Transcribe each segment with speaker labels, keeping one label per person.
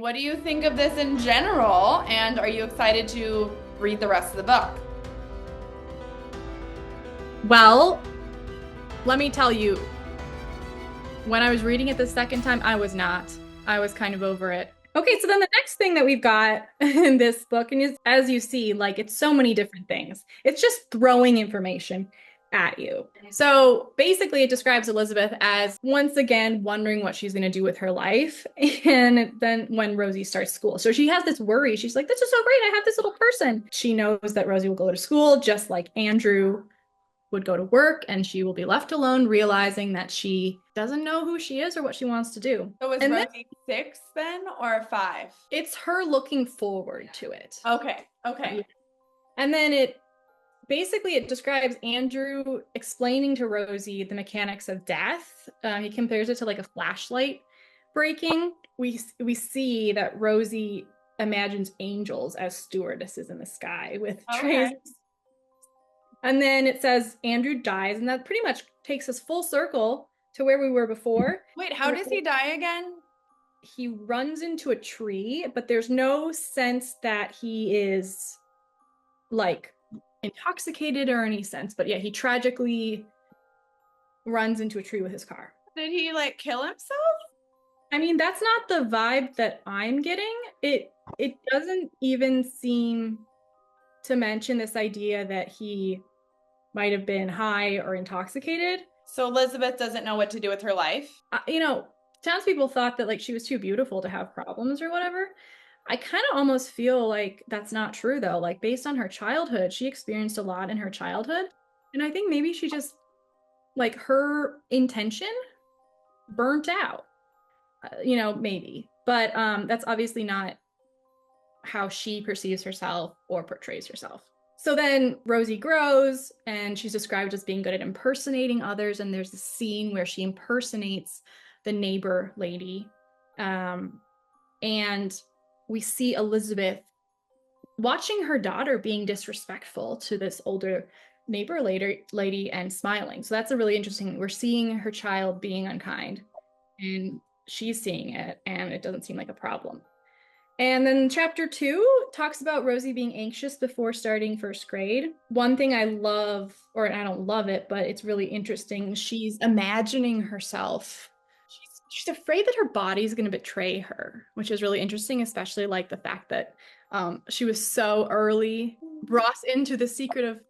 Speaker 1: What do you think of this in general? And are you excited to read the rest of the book?
Speaker 2: Well, let me tell you, when I was reading it the second time, I was not. I was kind of over it. Okay, so then the next thing that we've got in this book, and is, as you see, like it's so many different things. It's just throwing information at you. So basically, it describes Elizabeth as once again wondering what she's going to do with her life. And then when Rosie starts school, so she has this worry. She's like, this is so great. I have this little person. She knows that Rosie will go to school just like Andrew would go to work, and she will be left alone, realizing that she doesn't know who she is or what she wants to do.
Speaker 1: So is
Speaker 2: And then
Speaker 1: Rosie 6 then or 5?
Speaker 2: it's her looking forward to it.
Speaker 1: Okay,
Speaker 2: Yeah.
Speaker 1: okay.
Speaker 2: And then it describes Andrew explaining to Rosie the mechanics of death. He compares it to like a flashlight breaking. We see that Rosie imagines angels as stewardesses in the sky with trays.
Speaker 1: Okay.
Speaker 2: And then it says Andrew dies, and that pretty much takes us full circle to where we were before.
Speaker 1: Wait, how does he die again?
Speaker 2: He runs into a tree, but there's no sense that he is like intoxicated or any sense. But yeah, he tragically runs into a tree with his car.
Speaker 1: Did he like kill himself?
Speaker 2: I mean, that's not the vibe that I'm getting. It doesn't even seem to mention this idea that he might have been high or intoxicated.
Speaker 1: So Elizabeth doesn't know what to do with her life?
Speaker 2: Townspeople thought that like she was too beautiful to have problems or whatever. I kind of almost feel like that's not true though. Like based on her childhood, she experienced a lot in her childhood. And I think maybe she just like her intention burnt out. Maybe. But that's obviously not how she perceives herself or portrays herself. So then Rosie grows and she's described as being good at impersonating others. And there's a scene where she impersonates the neighbor lady. And we see Elizabeth watching her daughter being disrespectful to this older neighbor lady and smiling. So that's a really interesting. We're seeing her child being unkind and she's seeing it, and it doesn't seem like a problem. And then chapter 2 talks about Rosie being anxious before starting first grade. One thing I love, or I don't love it, but it's really interesting. She's imagining herself. She's afraid that her body's going to betray her, which is really interesting, especially like the fact that she was so early brought into the secret of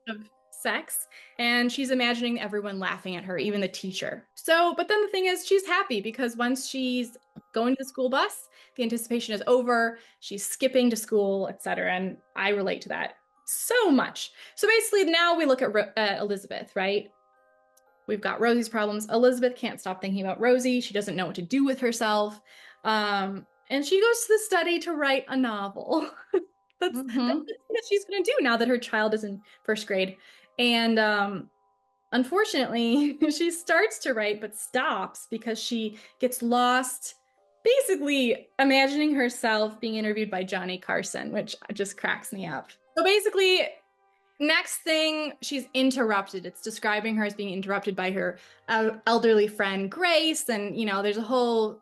Speaker 2: sex, and she's imagining everyone laughing at her, even the teacher. So, but then the thing is, she's happy because once she's going to the school bus, the anticipation is over, she's skipping to school, etc. And I relate to that so much. So basically now we look at Elizabeth, right? We've got Rosie's problems. Elizabeth can't stop thinking about Rosie. She doesn't know what to do with herself. And she goes to the study to write a novel. That's what she's going to do now that her child is in first grade. And unfortunately, she starts to write but stops because she gets lost, basically imagining herself being interviewed by Johnny Carson, which just cracks me up. So basically, next thing, she's interrupted. It's describing her as being interrupted by her elderly friend, Grace. And, there's a whole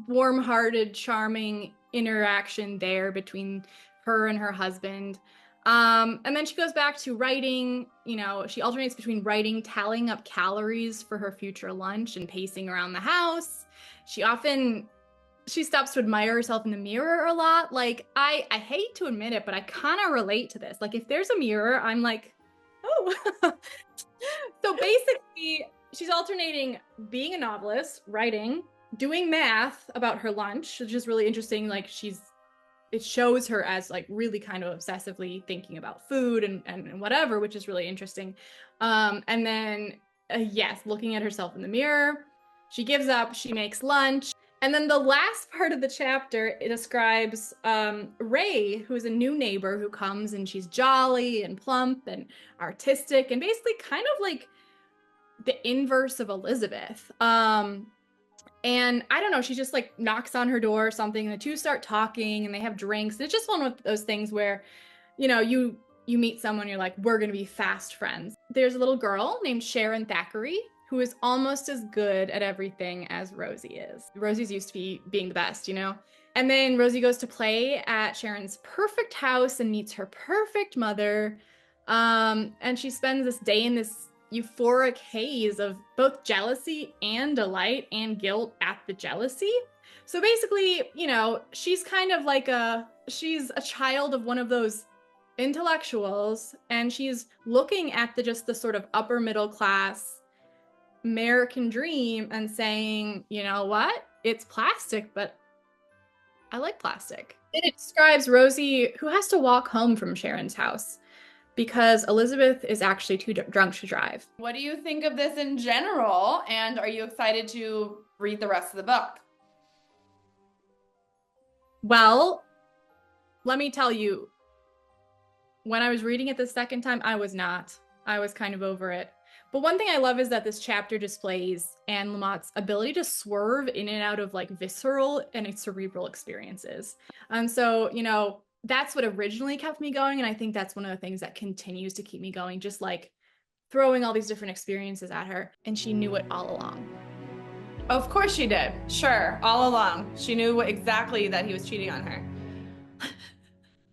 Speaker 2: warm-hearted, charming interaction there between her and her husband. And then she goes back to writing. She alternates between writing, tallying up calories for her future lunch, and pacing around the house. She stops to admire herself in the mirror a lot. Like, I hate to admit it, but I kind of relate to this. Like, if there's a mirror, I'm like, oh. So basically, she's alternating being a novelist, writing, doing math about her lunch, which is really interesting. Like, it shows her as like really kind of obsessively thinking about food and whatever, which is really interesting. And then, yes, looking at herself in the mirror, she gives up, she makes lunch. And then the last part of the chapter, it describes Ray, who is a new neighbor who comes, and she's jolly and plump and artistic and basically kind of like the inverse of Elizabeth. And I don't know, she just like knocks on her door or something, and the two start talking and they have drinks. It's just one of those things where, you meet someone, you're like, we're gonna be fast friends. There's a little girl named Sharon Thackeray who is almost as good at everything as Rosie is. Rosie's used to being the best, And then Rosie goes to play at Sharon's perfect house and meets her perfect mother. And she spends this day in this euphoric haze of both jealousy and delight and guilt at the jealousy. So basically, she's kind of like she's a child of one of those intellectuals, and she's looking at the sort of upper middle class American dream and saying, you know what? It's plastic, but I like plastic. It describes Rosie, who has to walk home from Sharon's house because Elizabeth is actually too drunk to drive.
Speaker 1: What do you think of this in general? And are you excited to read the rest of the book?
Speaker 2: Well, let me tell you, when I was reading it the second time, I was not. I was kind of over it. But one thing I love is that this chapter displays Anne Lamott's ability to swerve in and out of like visceral and cerebral experiences. And so, that's what originally kept me going. And I think that's one of the things that continues to keep me going, just like throwing all these different experiences at her. And she knew it all along.
Speaker 1: Of course she did. Sure, all along. She knew exactly that he was cheating on her.